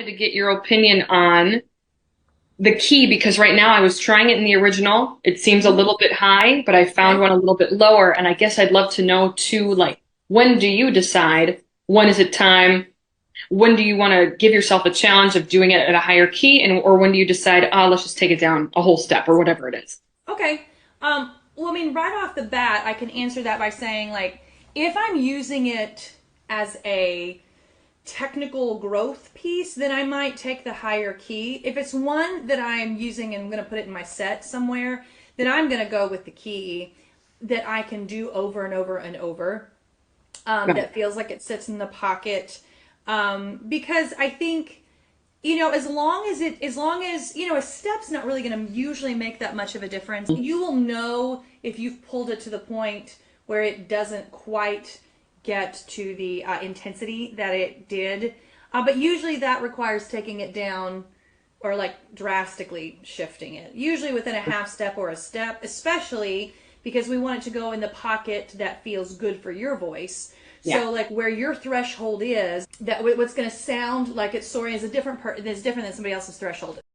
To get your opinion on the key because right now I was trying it in the original. It seems a little bit high, but I found Okay. one a little bit lower. And I guess I'd love to know too, like, when do you decide? When is it time? When do you want to give yourself a challenge of doing it at a higher key? And or when do you decide, oh, let's just take it down a whole step or whatever it is? Okay. Well, I mean, right off the bat, I can answer that by saying, like, if I'm using it as a technical growth piece, then I might take the higher key. If it's one that I'm using and I'm going to put it in my set somewhere, then I'm going to go with the key that I can do over and over and over. Right. That feels like it sits in the pocket. Because I think, as long as, a step's not really going to usually make that much of a difference. You will know if you've pulled it to the point where it doesn't quite get to the intensity that it did. But usually that requires taking it down or like drastically shifting it. Usually within a half step or a step, especially because we want it to go in the pocket that feels good for your voice. Yeah. So like where your threshold is, that what's going to sound like it's soaring is a different is different than somebody else's threshold.